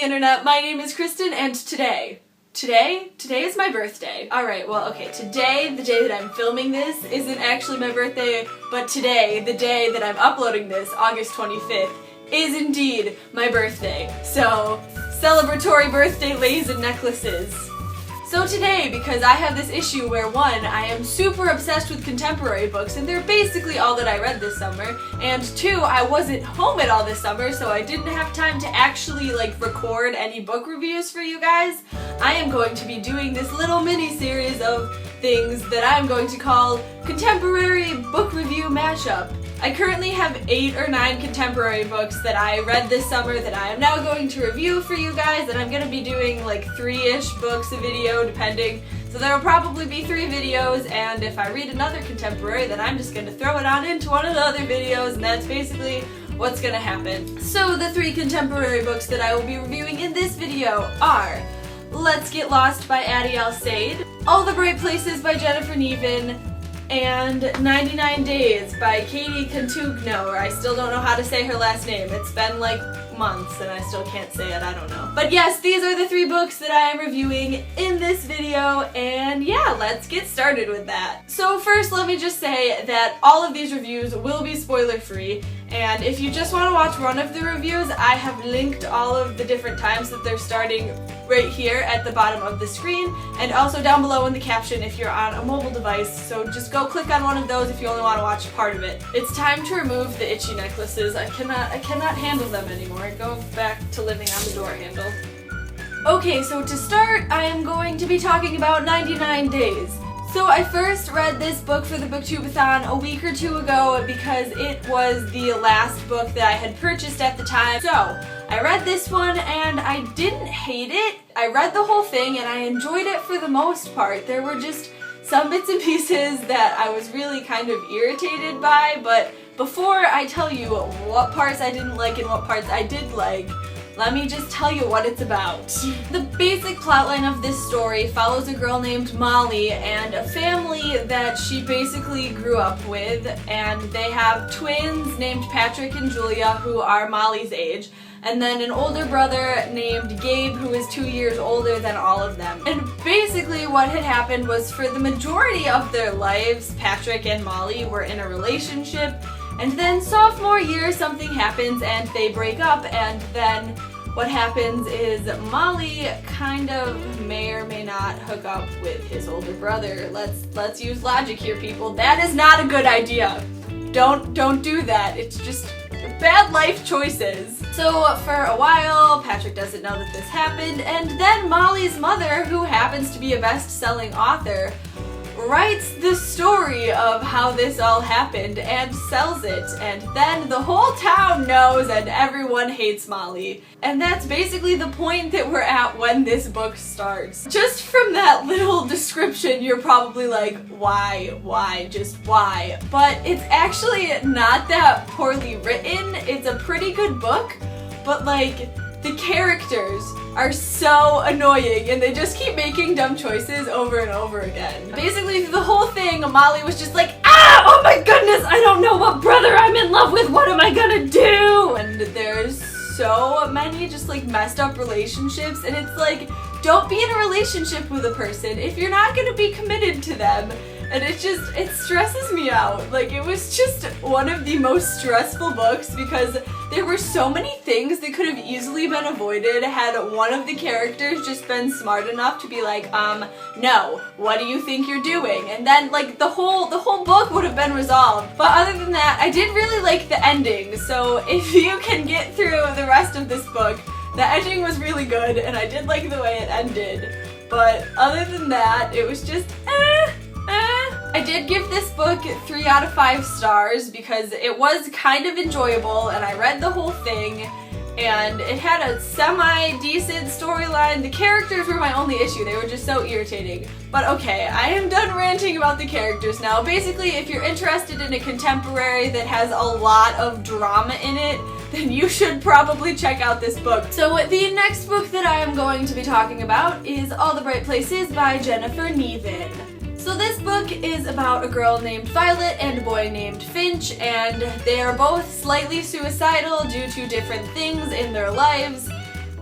the internet, my name is Kristen, and today is my birthday. Alright, well, okay, today, the day that I'm filming this, isn't actually my birthday, but today, the day that I'm uploading this, August 25th, is indeed my birthday. So, celebratory birthday lays and necklaces. So today, because I have this issue where one, I am super obsessed with contemporary books and they're basically all that I read this summer, and two, I wasn't home at all this summer so I didn't have time to actually record any book reviews for you guys, I am going to be doing this little mini-series of things that I'm going to call Contemporary Book Review Mashup. I currently have 8 or 9 contemporary books that I read this summer that I am now going to review for you guys, and I'm going to be doing like 3-ish books a video depending. So there will probably be 3 videos, and if I read another contemporary then I'm just going to throw it on into one of the other videos, and that's basically what's going to happen. So the 3 contemporary books that I will be reviewing in this video are Let's Get Lost by Alsaid, All the Bright Places by Jennifer Niven, and 99 Days by Cotugno, or I still don't know how to say her last name. It's been like months and I still can't say it, I don't know. But yes, these are the 3 books that I am reviewing in this video, and yeah, let's get started with that. So first, let me just say that all of these reviews will be spoiler free, and if you just want to watch one of the reviews, I have linked all of the different times that they're starting right here at the bottom of the screen, and also down below in the caption if you're on a mobile device, so just go click on one of those if you only want to watch part of it. It's time to remove the itchy necklaces. I cannot handle them anymore. Go back to living on the door handle. Okay, so to start, I am going to be talking about 99 Days. So I first read this book for the Booktubeathon a week or 2 ago because it was the last book that I had purchased at the time. So I read this one and I didn't hate it. I read the whole thing and I enjoyed it for the most part. There were just some bits and pieces that I was really kind of irritated by, but before I tell you what parts I didn't like and what parts I did like, let me just tell you what it's about. The basic plotline of this story follows a girl named Molly and a family that she basically grew up with, and they have twins named Patrick and Julia who are Molly's age, and then an older brother named Gabe who is 2 years older than all of them. And basically what had happened was for the majority of their lives, Patrick and Molly were in a relationship, and then sophomore year something happens and they break up, and then what happens is Molly kind of may or may not hook up with his older brother. Let's use logic here, people. That is not a good idea. Don't do that. It's just bad life choices. So for a while, Patrick doesn't know that this happened, and then Molly's mother, who happens to be a best-selling author, writes the story of how this all happened and sells it, and then the whole town knows and everyone hates Molly. And that's basically the point that we're at when this book starts. Just from that little description, you're probably like, why, just why? But it's actually not that poorly written. It's a pretty good book, but the characters are so annoying and they just keep making dumb choices over and over again. Basically, through the whole thing, Molly was just like, oh my goodness, I don't know what brother I'm in love with, what am I gonna do? And there's so many just messed up relationships, and it's like, don't be in a relationship with a person if you're not gonna be committed to them. And it stresses me out. It was just one of the most stressful books because there were so many things that could have easily been avoided had one of the characters just been smart enough to be like, no, what do you think you're doing? And then the whole book would have been resolved. But other than that, I did really like the ending. So if you can get through the rest of this book, the ending was really good and I did like the way it ended. But other than that, it was just I did give this book 3 out of 5 stars because it was kind of enjoyable and I read the whole thing and it had a semi-decent storyline. The characters were my only issue. They were just so irritating. But okay, I am done ranting about the characters now. Basically, if you're interested in a contemporary that has a lot of drama in it, then you should probably check out this book. So the next book that I am going to be talking about is All the Bright Places by Jennifer Niven. So this book is about a girl named Violet and a boy named Finch, and they are both slightly suicidal due to different things in their lives.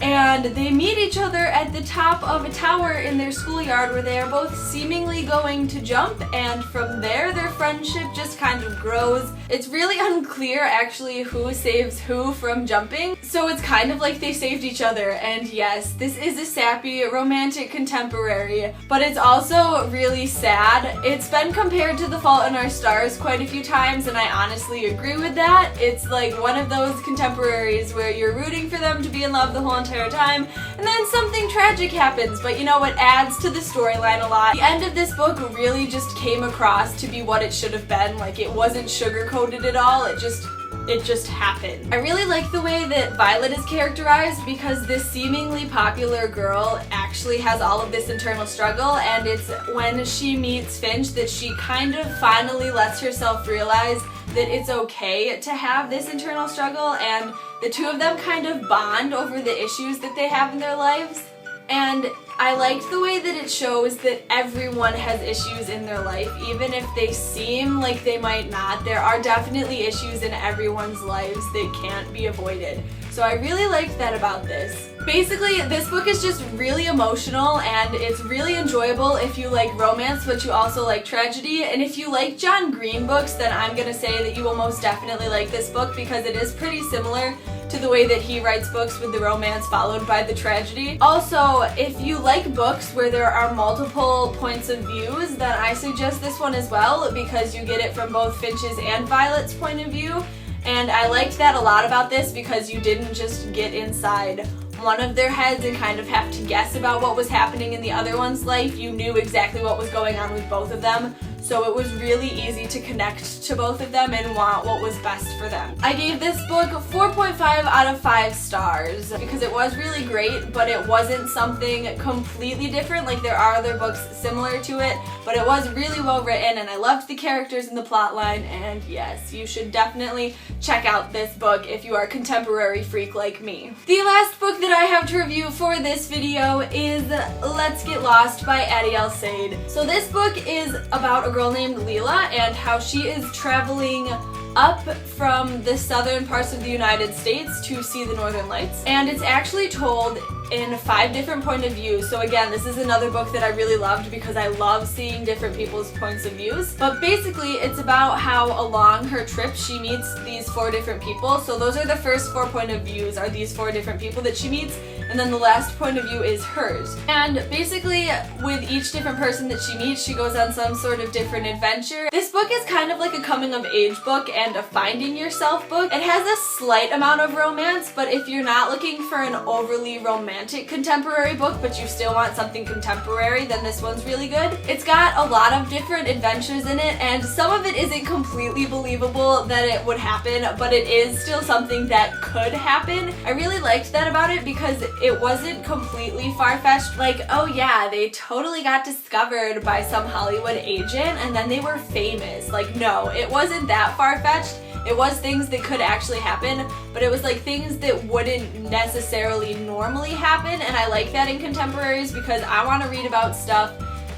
and they meet each other at the top of a tower in their schoolyard where they are both seemingly going to jump, and from there their friendship just kind of grows. It's really unclear actually who saves who from jumping, so it's kind of like they saved each other. And yes, this is a sappy romantic contemporary, but it's also really sad. It's been compared to The Fault in Our Stars quite a few times, and I honestly agree with that. It's like one of those contemporaries where you're rooting for them to be in love the whole entire time, and then something tragic happens, but you know, it adds to the storyline a lot. The end of this book really just came across to be what it should have been. Like, it wasn't sugar-coated at all, it just happened. I really like the way that Violet is characterized, because this seemingly popular girl actually has all of this internal struggle, and it's when she meets Finch that she kind of finally lets herself realize that it's okay to have this internal struggle, and the two of them kind of bond over the issues that they have in their lives. And I liked the way that it shows that everyone has issues in their life, even if they seem like they might not. There are definitely issues in everyone's lives that can't be avoided. So I really liked that about this. Basically, this book is just really emotional, and it's really enjoyable if you like romance but you also like tragedy. And if you like John Green books, then I'm gonna say that you will most definitely like this book, because it is pretty similar to the way that he writes books, with the romance followed by the tragedy. Also, if you like books where there are multiple points of views, then I suggest this one as well, because you get it from both Finch's and Violet's point of view. And I liked that a lot about this, because you didn't just get inside one of their heads and kind of have to guess about what was happening in the other one's life. You knew exactly what was going on with both of them, so it was really easy to connect to both of them and want what was best for them. I gave this book 4.5 out of 5 stars because it was really great, but it wasn't something completely different. Like, there are other books similar to it, but it was really well written, and I loved the characters and the plot line. And yes, you should definitely check out this book if you are a contemporary freak like me. The last book that I have to review for this video is Let's Get Lost by Alsaid. So this book is about a girl named Leela and how she is traveling up from the southern parts of the United States to see the Northern Lights. And it's actually told in 5 different point of views. So again, this is another book that I really loved because I love seeing different people's points of views. But basically, it's about how along her trip she meets these 4 different people. So those are the first 4 point of views, are these 4 different people that she meets, and then the last point of view is hers. And basically, with each different person that she meets, she goes on some sort of different adventure. This book is kind of like a coming of age book and a finding yourself book. It has a slight amount of romance, but if you're not looking for an overly romantic contemporary book, but you still want something contemporary, then this one's really good. It's got a lot of different adventures in it, and some of it isn't completely believable that it would happen, but it is still something that could happen. I really liked that about it because it wasn't completely far-fetched, like, oh yeah, they totally got discovered by some Hollywood agent and then they were famous. Like, no, it wasn't that far-fetched. It was things that could actually happen, but it was like things that wouldn't necessarily normally happen, and I like that in contemporaries because I want to read about stuff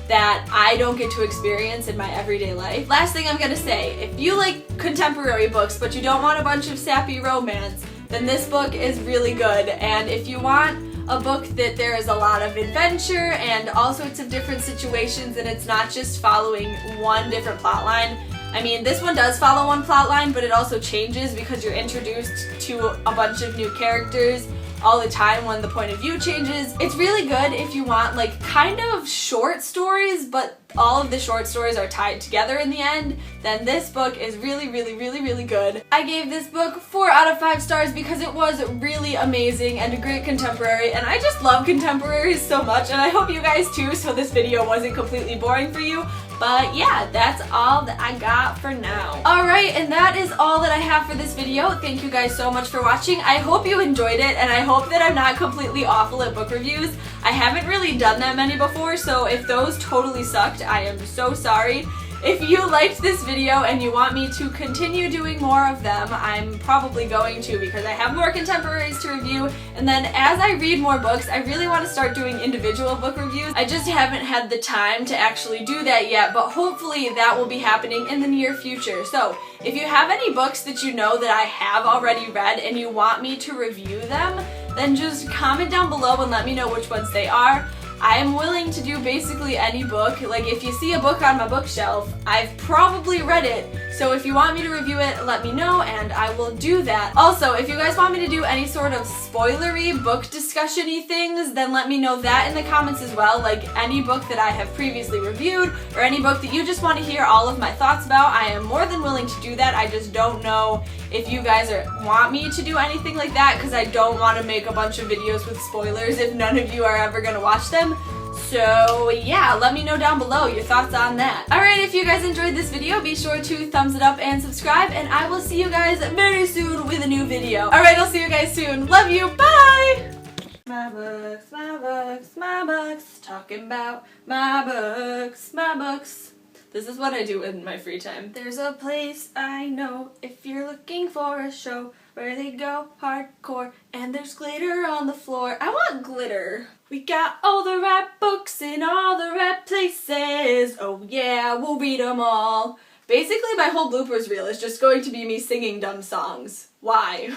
that I don't get to experience in my everyday life. Last thing I'm gonna say, if you like contemporary books but you don't want a bunch of sappy romance, then this book is really good. And if you want a book that there is a lot of adventure and all sorts of different situations and it's not just following one different plot line, I mean, this one does follow one plot line, but it also changes because you're introduced to a bunch of new characters all the time when the point of view changes. It's really good if you want like kind of short stories, but all of the short stories are tied together in the end. Then this book is really, really, really, really good. I gave this book 4 out of 5 stars because it was really amazing and a great contemporary, and I just love contemporaries so much, and I hope you guys too, so this video wasn't completely boring for you. But yeah, that's all that I got for now. Alright, and that is all that I have for this video. Thank you guys so much for watching. I hope you enjoyed it, and I hope that I'm not completely awful at book reviews. I haven't really done that many before, so if those totally sucked, I am so sorry. If you liked this video and you want me to continue doing more of them, I'm probably going to because I have more contemporaries to review, and then as I read more books, I really want to start doing individual book reviews. I just haven't had the time to actually do that yet, but hopefully that will be happening in the near future. So if you have any books that you know that I have already read and you want me to review them, then just comment down below and let me know which ones they are. I am willing to do basically any book. Like, if you see a book on my bookshelf, I've probably read it. So if you want me to review it, let me know and I will do that. Also, if you guys want me to do any sort of spoilery book discussion-y things, then let me know that in the comments as well. Like any book that I have previously reviewed or any book that you just want to hear all of my thoughts about, I am more than willing to do that. I just don't know if you guys want me to do anything like that because I don't want to make a bunch of videos with spoilers if none of you are ever going to watch them. So yeah, let me know down below your thoughts on that. Alright, if you guys enjoyed this video, be sure to thumbs it up and subscribe, and I will see you guys very soon with a new video. Alright, I'll see you guys soon. Love you, bye! My books, my books, my books, talking about my books, my books. This is what I do in my free time. There's a place I know if you're looking for a show where they go hardcore and there's glitter on the floor. I want glitter. We got all the right books in all the right places. Oh yeah, we'll read them all. Basically, my whole bloopers reel is just going to be me singing dumb songs. Why?